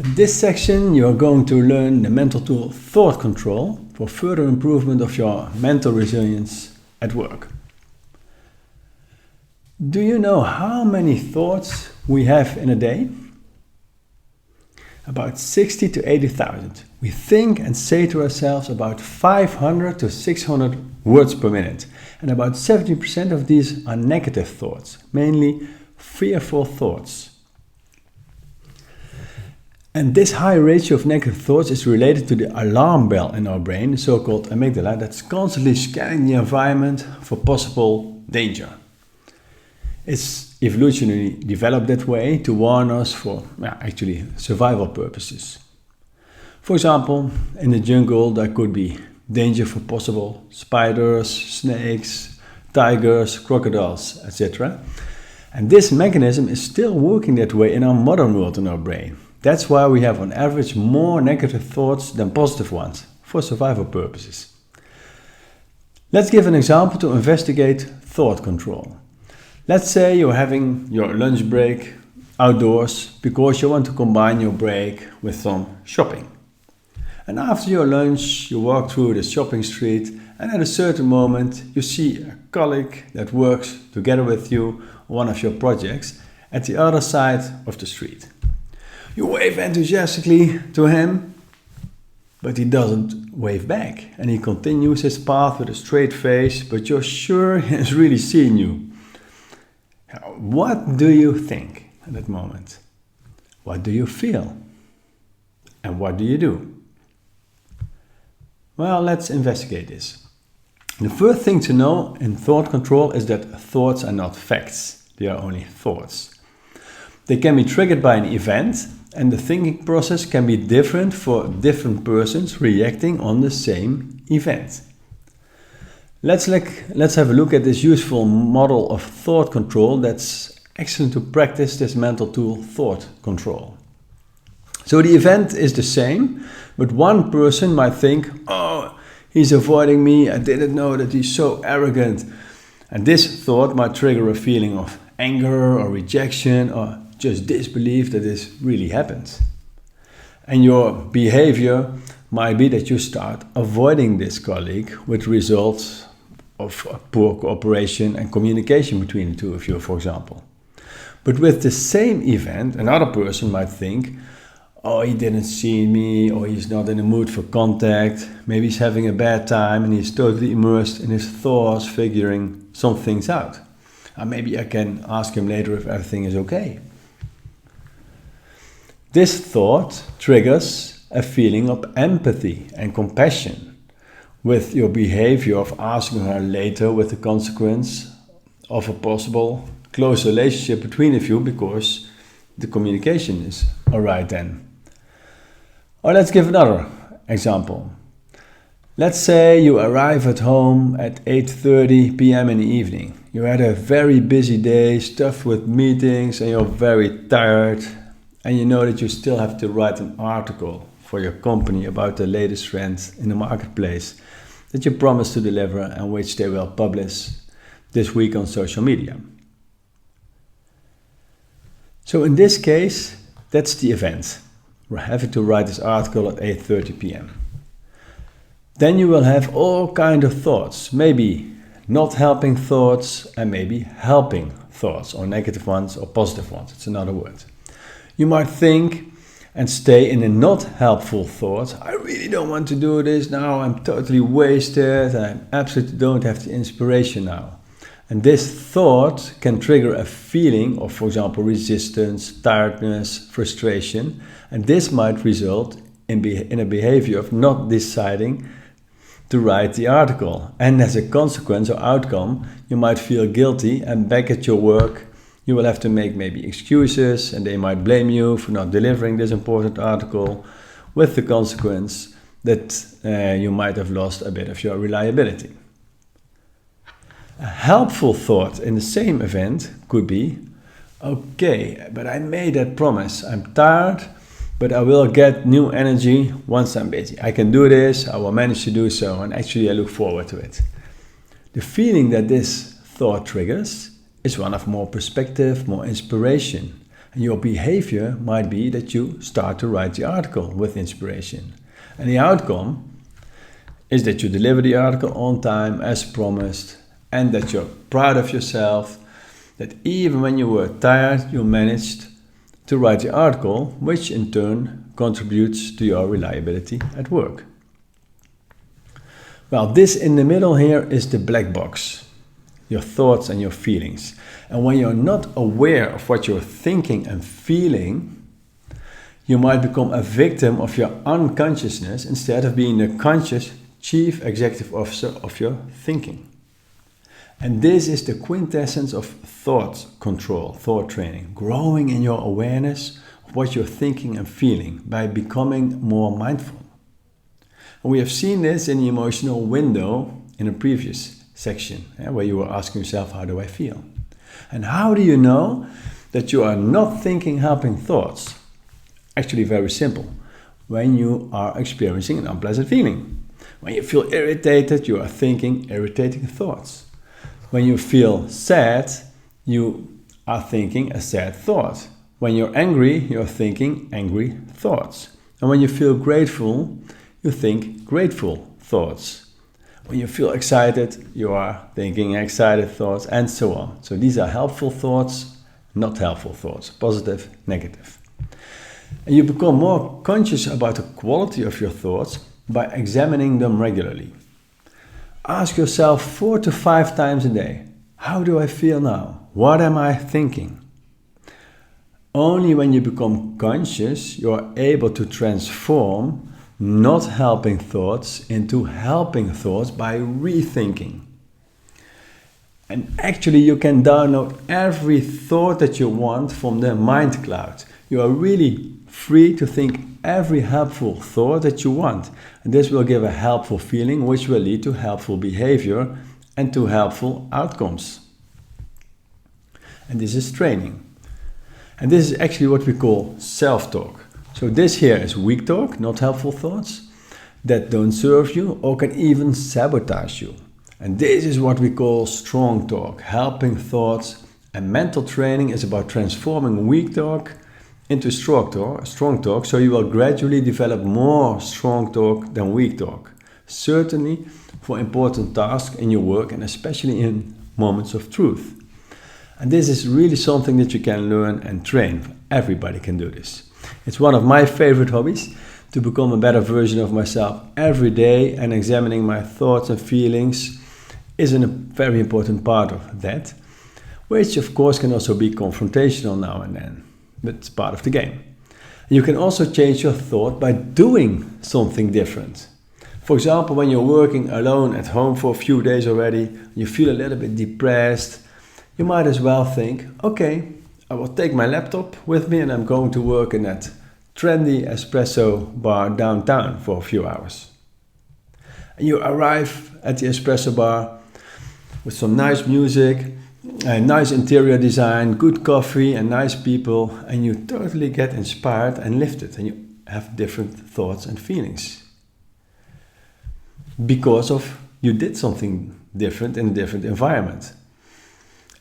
In this section, you are going to learn the mental tool thought control for further improvement of your mental resilience at work. Do you know how many thoughts we have in a day? About 60 to 80,000. We think and say to ourselves about 500 to 600 words per minute. And about 70% of these are negative thoughts, mainly fearful thoughts. And this high ratio of negative thoughts is related to the alarm bell in our brain, the so-called amygdala, that's constantly scanning the environment for possible danger. It's evolutionarily developed that way to warn us for actually survival purposes. For example, in the jungle there could be danger for possible spiders, snakes, tigers, crocodiles, etc. And this mechanism is still working that way in our modern world in our brain. That's why we have on average more negative thoughts than positive ones, for survival purposes. Let's give an example to investigate thought control. Let's say you're having your lunch break outdoors because you want to combine your break with some shopping. And after your lunch you walk through the shopping street and at a certain moment you see a colleague that works together with you on one of your projects at the other side of the street. You wave enthusiastically to him, but he doesn't wave back and he continues his path with a straight face, but you're sure he has really seen you. What do you think at that moment? What do you feel? And what do you do? Well, let's investigate this. The first thing to know in thought control is that thoughts are not facts, they are only thoughts. They can be triggered by an event, and the thinking process can be different for different persons reacting on the same event. Let's have a look at this useful model of thought control that's excellent to practice this mental tool thought control. So the event is the same, but one person might think, oh, he's avoiding me, I didn't know that he's so arrogant. And this thought might trigger a feeling of anger or rejection or just disbelief that this really happens. And your behavior might be that you start avoiding this colleague with results of poor cooperation and communication between the two of you, for example. But with the same event, another person might think, oh, he didn't see me, or he's not in the mood for contact, maybe he's having a bad time and he's totally immersed in his thoughts, figuring some things out. Maybe I can ask him later if everything is okay. This thought triggers a feeling of empathy and compassion with your behavior of asking her later, with the consequence of a possible close relationship between the two because the communication is alright then. Or let's give another example. Let's say you arrive at home at 8:30 p.m. in the evening. You had a very busy day, stuffed with meetings, and you're very tired. And you know that you still have to write an article for your company about the latest trends in the marketplace that you promised to deliver and which they will publish this week on social media. So in this case, that's the event. We're having to write this article at 8:30 p.m. Then you will have all kinds of thoughts, maybe not helping thoughts and maybe helping thoughts, or negative ones or positive ones, it's another word. You might think and stay in a not helpful thought. I really don't want to do this now, I'm totally wasted, I absolutely don't have the inspiration now. And this thought can trigger a feeling of, for example, resistance, tiredness, frustration, and this might result in a behavior of not deciding to write the article. And as a consequence or outcome, you might feel guilty, and back at your work you will have to make maybe excuses, and they might blame you for not delivering this important article, with the consequence that you might have lost a bit of your reliability. A helpful thought in the same event could be, okay, but I made that promise. I'm tired, but I will get new energy once I'm busy. I can do this, I will manage to do so, and actually I look forward to it. The feeling that this thought triggers is one of more perspective, more inspiration. And your behavior might be that you start to write the article with inspiration. And the outcome is that you deliver the article on time as promised, and that you're proud of yourself, that even when you were tired, you managed to write the article, which in turn contributes to your reliability at work. Well, this in the middle here is the black box, your thoughts and your feelings. And when you're not aware of what you're thinking and feeling, you might become a victim of your unconsciousness instead of being the conscious chief executive officer of your thinking. And this is the quintessence of thought control, thought training, growing in your awareness of what you're thinking and feeling by becoming more mindful. And we have seen this in the emotional window in a previous section, where you were asking yourself, how do I feel? And how do you know that you are not thinking helping thoughts? Actually, very simple. When you are experiencing an unpleasant feeling. When you feel irritated, you are thinking irritating thoughts. When you feel sad, you are thinking a sad thought. When you're angry, you're thinking angry thoughts. And when you feel grateful, you think grateful thoughts. When you feel excited, you are thinking excited thoughts, and so on. So these are helpful thoughts, not helpful thoughts, positive, negative. And you become more conscious about the quality of your thoughts by examining them regularly. Ask yourself 4 to 5 times a day, how do I feel now? What am I thinking? Only when you become conscious, you are able to transform not helping thoughts into helping thoughts by rethinking. And actually you can download every thought that you want from the mind cloud. You are really free to think every helpful thought that you want. And this will give a helpful feeling, which will lead to helpful behavior and to helpful outcomes. And this is training. And this is actually what we call self-talk. So this here is weak talk, not helpful thoughts that don't serve you or can even sabotage you. And this is what we call strong talk, helping thoughts. And mental training is about transforming weak talk into strong talk, so you will gradually develop more strong talk than weak talk. Certainly for important tasks in your work and especially in moments of truth. And this is really something that you can learn and train. Everybody can do this. It's one of my favorite hobbies, to become a better version of myself every day, and examining my thoughts and feelings is a very important part of that, which of course can also be confrontational now and then, but it's part of the game. You can also change your thought by doing something different. For example, when you're working alone at home for a few days already, you feel a little bit depressed, you might as well think, okay, I will take my laptop with me and I'm going to work in that trendy espresso bar downtown for a few hours. And you arrive at the espresso bar with some nice music, a nice interior design, good coffee and nice people, and you totally get inspired and lifted, and you have different thoughts and feelings. Because of you did something different in a different environment.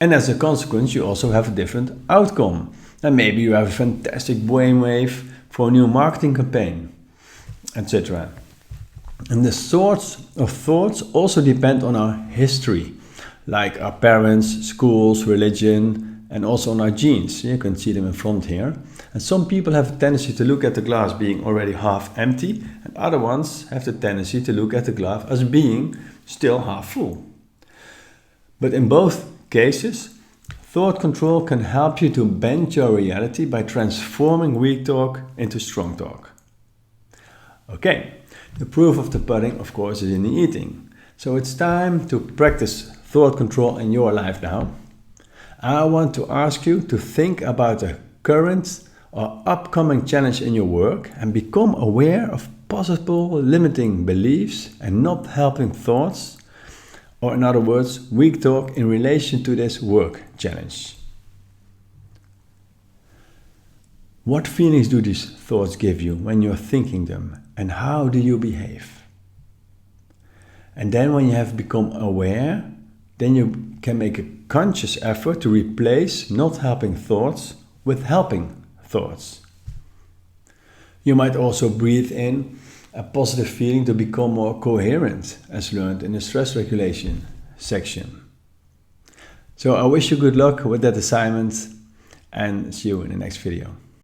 And as a consequence, you also have a different outcome. And maybe you have a fantastic brainwave for a new marketing campaign, etc. And the sorts of thoughts also depend on our history, like our parents, schools, religion, and also on our genes. You can see them in front here. And some people have a tendency to look at the glass being already half empty, and other ones have the tendency to look at the glass as being still half full. But in both cases, thought control can help you to bend your reality by transforming weak talk into strong talk. Okay, the proof of the pudding, of course, is in the eating. So it's time to practice thought control in your life now. I want to ask you to think about a current or upcoming challenge in your work and become aware of possible limiting beliefs and not helping thoughts, or in other words, weak talk in relation to this work challenge. What feelings do these thoughts give you when you're thinking them, and how do you behave? And then when you have become aware, then you can make a conscious effort to replace not helping thoughts with helping thoughts. You might also breathe in a positive feeling to become more coherent, as learned in the stress regulation section. So I wish you good luck with that assignment and see you in the next video.